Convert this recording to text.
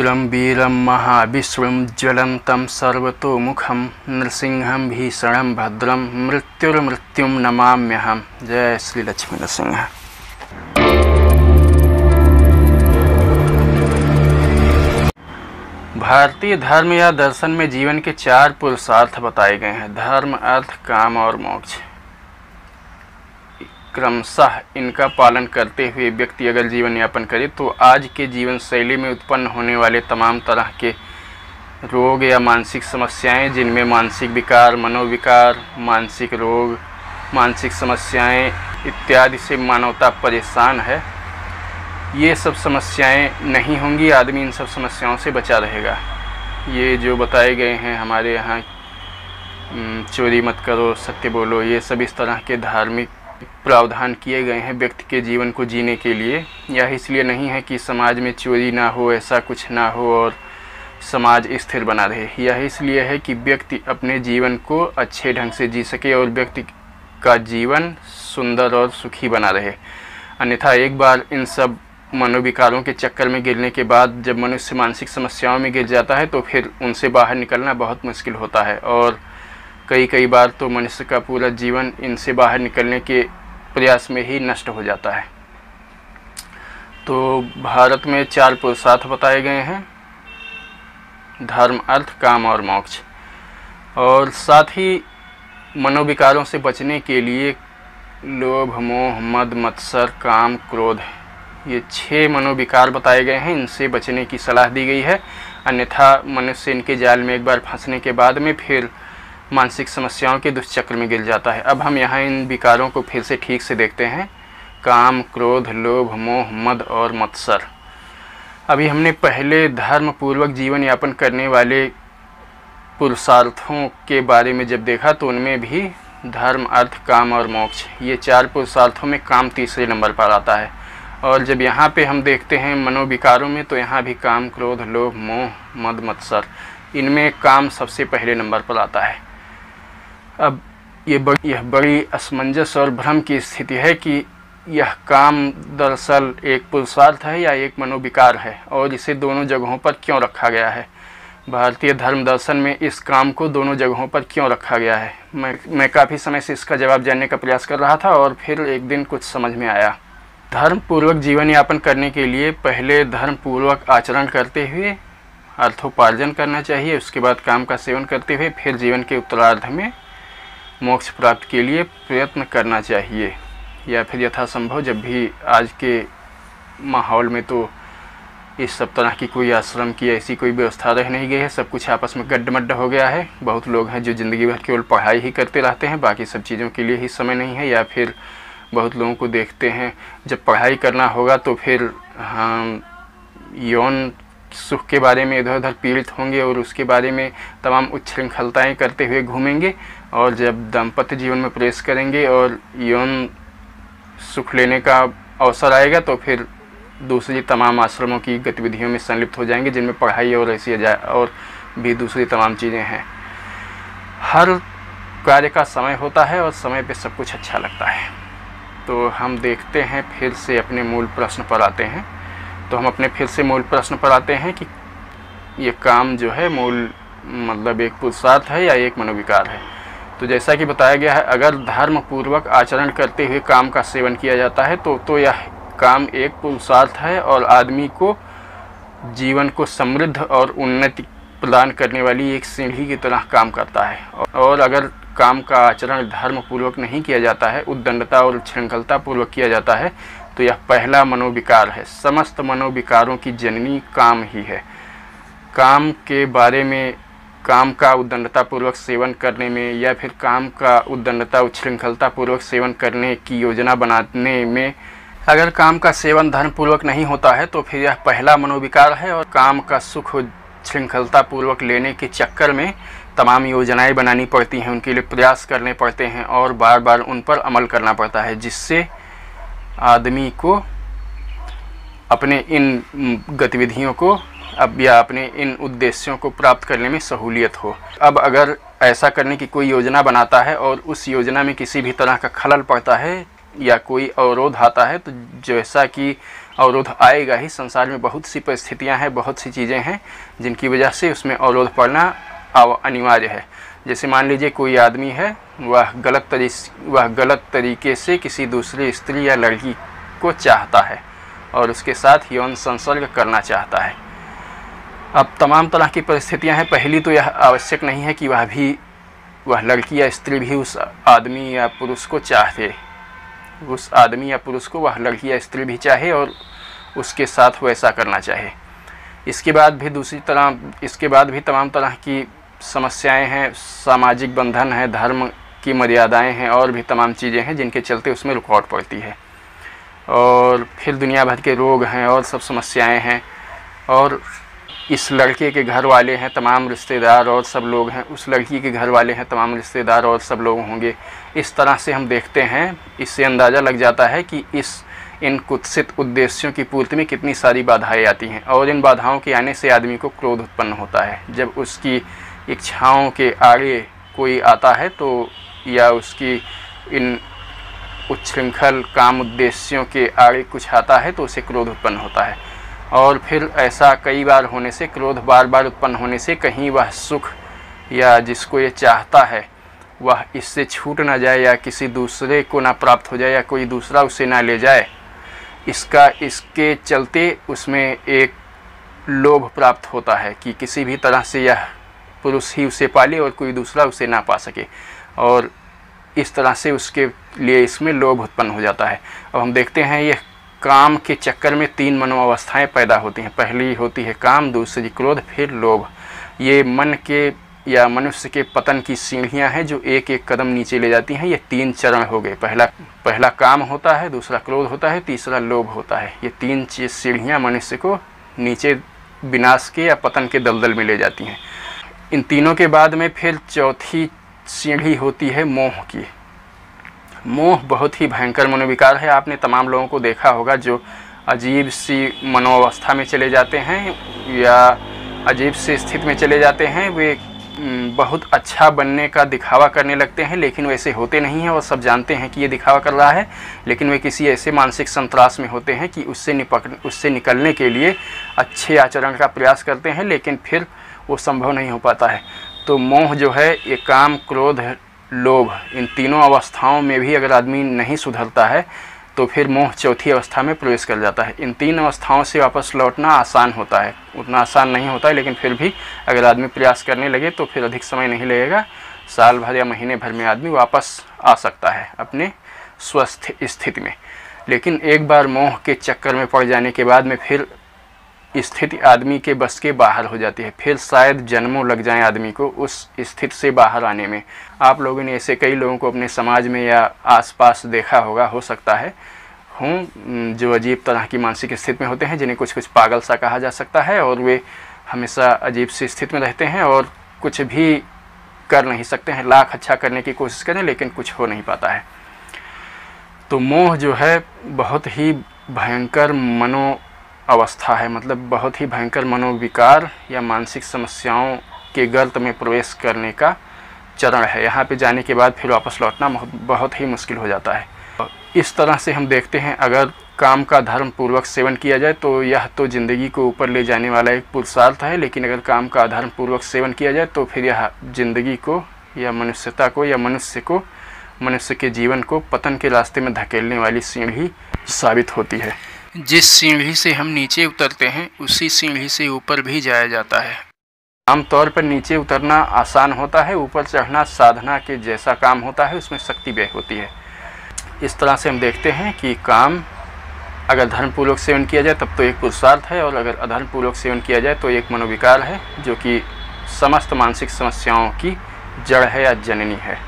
उग्रं वीरं महाविश्वं ज्वलन्तं सर्वतोमुखं नृसिंहं भीषणं भद्रं मृत्युर्मृत्युं नमाम्यहम्। जय श्री लक्ष्मी नृसिंह। भारतीय धर्म या दर्शन में जीवन के 4 पुरुषार्थ बताए गए हैं। धर्म, अर्थ, काम और मोक्ष। क्रमशः इनका पालन करते हुए व्यक्ति अगर जीवन यापन करे तो आज के जीवन शैली में उत्पन्न होने वाले तमाम तरह के रोग या मानसिक समस्याएं, जिनमें मानसिक विकार, मनोविकार, मानसिक रोग, मानसिक समस्याएं इत्यादि से मानवता परेशान है, ये सब समस्याएं नहीं होंगी। आदमी इन सब समस्याओं से बचा रहेगा। ये जो बताए गए हैं हमारे यहाँ, चोरी मत करो, सत्य बोलो, ये सब इस तरह के धार्मिक प्रावधान किए गए हैं व्यक्ति के जीवन को जीने के लिए। यह इसलिए नहीं है कि समाज में चोरी ना हो, ऐसा कुछ ना हो और समाज स्थिर बना रहे। यह इसलिए है कि व्यक्ति अपने जीवन को अच्छे ढंग से जी सके और व्यक्ति का जीवन सुंदर और सुखी बना रहे। अन्यथा एक बार इन सब मनोविकारों के चक्कर में गिरने के बाद जब मनुष्य मानसिक समस्याओं में गिर जाता है तो फिर उनसे बाहर निकलना बहुत मुश्किल होता है और कई बार तो मनुष्य का पूरा जीवन इनसे बाहर निकलने के प्रयास में ही नष्ट हो जाता है। तो भारत में 4 पुरुषार्थ बताए गए हैं: धर्म, अर्थ, काम और मोक्ष। और साथ ही मनोविकारों से बचने के लिए लोभ, मोह, मद, मत्सर, काम, क्रोध, ये 6 मनोविकार बताए गए हैं। इनसे बचने की सलाह दी गई है। अन्यथा मनुष्य इनके जाल में एक बार फंसने के बाद में फिर मानसिक समस्याओं के दुष्चक्र में गिर जाता है। अब हम यहाँ इन विकारों को फिर से ठीक से देखते हैं: काम, क्रोध, लोभ, मोह, मद और मत्सर। अभी हमने पहले धर्म पूर्वक जीवन यापन करने वाले पुरुषार्थों के बारे में जब देखा तो उनमें भी धर्म, अर्थ, काम और मोक्ष, ये 4 पुरुषार्थों में काम तीसरे नंबर पर आता है। और जब यहाँ पे हम देखते हैं मनोविकारों में तो यहाँ भी काम, क्रोध, लोभ, मोह, मद, मत्सर, इनमें काम सबसे पहले नंबर पर आता है। अब यह बड़ी असमंजस और भ्रम की स्थिति है कि यह काम दरअसल एक पुरुषार्थ है या एक मनोविकार है और इसे दोनों जगहों पर क्यों रखा गया है। भारतीय धर्म दर्शन में इस काम को दोनों जगहों पर क्यों रखा गया है, मैं काफ़ी समय से इसका जवाब जानने का प्रयास कर रहा था और फिर एक दिन कुछ समझ में आया। धर्म पूर्वक जीवन यापन करने के लिए पहले धर्म पूर्वक आचरण करते हुए अर्थोपार्जन करना चाहिए। उसके बाद काम का सेवन करते हुए फिर जीवन के उत्तरार्ध में मोक्ष प्राप्त के लिए प्रयत्न करना चाहिए। या फिर यथासंभव, जब भी आज के माहौल में तो इस सब तरह की कोई आश्रम की ऐसी कोई व्यवस्था रह नहीं गई है। सब कुछ आपस में गड्ढमड्ढ हो गया है। बहुत लोग हैं जो ज़िंदगी भर केवल पढ़ाई ही करते रहते हैं, बाकी सब चीज़ों के लिए ही समय नहीं है। या फिर बहुत लोगों को देखते हैं जब पढ़ाई करना होगा तो फिर हम यौन सुख के बारे में इधर उधर पीड़ित होंगे और उसके बारे में तमाम उच्छृंखलताएँ करते हुए घूमेंगे। और जब दाम्पत्य जीवन में प्रवेश करेंगे और यौन सुख लेने का अवसर आएगा तो फिर दूसरी तमाम आश्रमों की गतिविधियों में संलिप्त हो जाएंगे, जिनमें पढ़ाई और ऐसी और भी दूसरी तमाम चीज़ें हैं। हर कार्य का समय होता है और समय पे सब कुछ अच्छा लगता है। तो हम देखते हैं, फिर से अपने मूल प्रश्न पर आते हैं। तो हम अपने फिर से मूल प्रश्न पर आते हैं कि ये काम जो है मूल मतलब एक पुरुषार्थ है या एक मनोविकार है। तो जैसा कि बताया गया है, अगर धर्म पूर्वक आचरण करते हुए काम का सेवन किया जाता है तो यह काम एक पुरुषार्थ है और आदमी को जीवन को समृद्ध और उन्नति प्रदान करने वाली एक सीढ़ी की तरह काम करता है। और अगर काम का आचरण धर्म पूर्वक नहीं किया जाता है, उद्दंडता और उच्छृंखलता पूर्वक किया जाता है, तो यह पहला मनोविकार है। समस्त मनोविकारों की जननी काम ही है। काम के बारे में, काम का उद्दंडता पूर्वक सेवन करने में या फिर काम का उद्दंडता उच्छृंखलता पूर्वक सेवन करने की योजना बनाने में अगर काम का सेवन धर्म पूर्वक नहीं होता है तो फिर यह पहला मनोविकार है। और काम का सुख उच्छृंखलता पूर्वक लेने के चक्कर में तमाम योजनाएं बनानी पड़ती हैं, उनके लिए प्रयास करने पड़ते हैं और बार बार उन पर अमल करना पड़ता है, जिससे आदमी को अपने इन गतिविधियों को या अपने इन उद्देश्यों को प्राप्त करने में सहूलियत हो। अब अगर ऐसा करने की कोई योजना बनाता है और उस योजना में किसी भी तरह का खलल पड़ता है या कोई अवरोध आता है, तो जैसा कि अवरोध आएगा ही। संसार में बहुत सी परिस्थितियां हैं, बहुत सी चीज़ें हैं जिनकी वजह से उसमें अवरोध पड़ना अनिवार्य है। जैसे मान लीजिए कोई आदमी है, वह गलत तरीके से किसी दूसरी स्त्री या लड़की को चाहता है और उसके साथ यौन संसर्ग करना चाहता है। अब तमाम तरह की परिस्थितियां हैं। पहली तो यह आवश्यक नहीं है कि वह लड़की या स्त्री भी उस आदमी या पुरुष को चाहे, उस आदमी या पुरुष को वह लड़की या स्त्री भी चाहे और उसके साथ वैसा करना चाहे। इसके बाद भी तमाम तरह की समस्याएं हैं, सामाजिक बंधन है, धर्म की मर्यादाएं हैं और भी तमाम चीज़ें हैं जिनके चलते उसमें रुकावट पड़ती है। और फिर दुनिया भर के रोग हैं और सब समस्याएं हैं, और इस लड़के के घर वाले हैं, तमाम रिश्तेदार और सब लोग हैं, उस लड़की के घर वाले हैं, तमाम रिश्तेदार और सब लोग होंगे। इस तरह से हम देखते हैं, इससे अंदाज़ा लग जाता है कि इन कुत्सित उद्देश्यों की पूर्ति में कितनी सारी बाधाएं आती हैं। और इन बाधाओं के आने से आदमी को क्रोध उत्पन्न होता है। जब उसकी इच्छाओं के आगे कोई आता है तो, या उसकी इन उच्छृंखल काम उद्देश्यों के आगे कुछ आता है तो उसे क्रोध उत्पन्न होता है। और फिर ऐसा कई बार होने से, क्रोध बार बार उत्पन्न होने से, कहीं वह सुख या जिसको ये चाहता है वह इससे छूट ना जाए या किसी दूसरे को ना प्राप्त हो जाए या कोई दूसरा उसे ना ले जाए, इसके चलते उसमें एक लोभ प्राप्त होता है कि किसी भी तरह से यह पुरुष ही उसे पाले और कोई दूसरा उसे ना पा सके, और इस तरह से उसके लिए इसमें लोभ उत्पन्न हो जाता है। अब हम देखते हैं यह काम के चक्कर में 3 मनोअवस्थाएं पैदा होती हैं। पहली होती है काम, दूसरी क्रोध, फिर लोभ। ये मन के या मनुष्य के पतन की सीढ़ियां हैं जो एक एक कदम नीचे ले जाती हैं। ये 3 चरण हो गए। पहला काम होता है, दूसरा क्रोध होता है, तीसरा लोभ होता है। ये 3 सीढ़ियां मनुष्य को नीचे विनाश के या पतन के दलदल में ले जाती हैं। इन तीनों के बाद में फिर चौथी सीढ़ी होती है मोह की। मोह बहुत ही भयंकर मनोविकार है। आपने तमाम लोगों को देखा होगा जो अजीब सी मनोअवस्था में चले जाते हैं या अजीब सी स्थिति में चले जाते हैं। वे बहुत अच्छा बनने का दिखावा करने लगते हैं, लेकिन वैसे होते नहीं हैं। और सब जानते हैं कि ये दिखावा कर रहा है, लेकिन वे किसी ऐसे मानसिक संतरास में होते हैं कि उससे निकलने के लिए अच्छे आचरण का प्रयास करते हैं, लेकिन फिर वो संभव नहीं हो पाता है। तो मोह जो है, ये काम, क्रोध, लोभ, इन तीनों अवस्थाओं में भी अगर आदमी नहीं सुधरता है तो फिर मोह चौथी अवस्था में प्रवेश कर जाता है। इन 3 अवस्थाओं से वापस लौटना आसान होता है, उतना आसान नहीं होता है, लेकिन फिर भी अगर आदमी प्रयास करने लगे तो फिर अधिक समय नहीं लगेगा, साल भर या महीने भर में आदमी वापस आ सकता है अपने स्वस्थ स्थिति में। लेकिन एक बार मोह के चक्कर में पड़ जाने के बाद में फिर स्थिति आदमी के बस के बाहर हो जाती है। फिर शायद जन्मों लग जाएं आदमी को उस स्थिति से बाहर आने में। आप लोगों ने ऐसे कई लोगों को अपने समाज में या आसपास देखा होगा, हो सकता है जो अजीब तरह की मानसिक स्थिति में होते हैं, जिन्हें कुछ कुछ पागल सा कहा जा सकता है, और वे हमेशा अजीब सी स्थिति में रहते हैं और कुछ भी कर नहीं सकते हैं। लाख अच्छा करने की कोशिश करें लेकिन कुछ हो नहीं पाता है। तो मोह जो है बहुत ही भयंकर अवस्था है, मतलब बहुत ही भयंकर मनोविकार या मानसिक समस्याओं के गर्त में प्रवेश करने का चरण है। यहाँ पे जाने के बाद फिर वापस लौटना बहुत ही मुश्किल हो जाता है। इस तरह से हम देखते हैं, अगर काम का धर्म पूर्वक सेवन किया जाए तो यह तो ज़िंदगी को ऊपर ले जाने वाला एक पुरुषार्थ है, लेकिन अगर काम का अधर्म पूर्वक सेवन किया जाए तो फिर यह ज़िंदगी को या मनुष्यता को या मनुष्य के जीवन को पतन के रास्ते में धकेलने वाली सीढ़ी साबित होती है। जिस सीढ़ी से हम नीचे उतरते हैं उसी सीढ़ी से ऊपर भी जाया जाता है। आमतौर पर नीचे उतरना आसान होता है, ऊपर चढ़ना साधना के जैसा काम होता है, उसमें शक्ति व्यय होती है। इस तरह से हम देखते हैं कि काम अगर धर्मपूर्वक सेवन किया जाए तब तो एक पुरुषार्थ है, और अगर अधर्मपूर्वक सेवन किया जाए तो एक मनोविकार है, जो कि समस्त मानसिक समस्याओं की जड़ है या जननी है।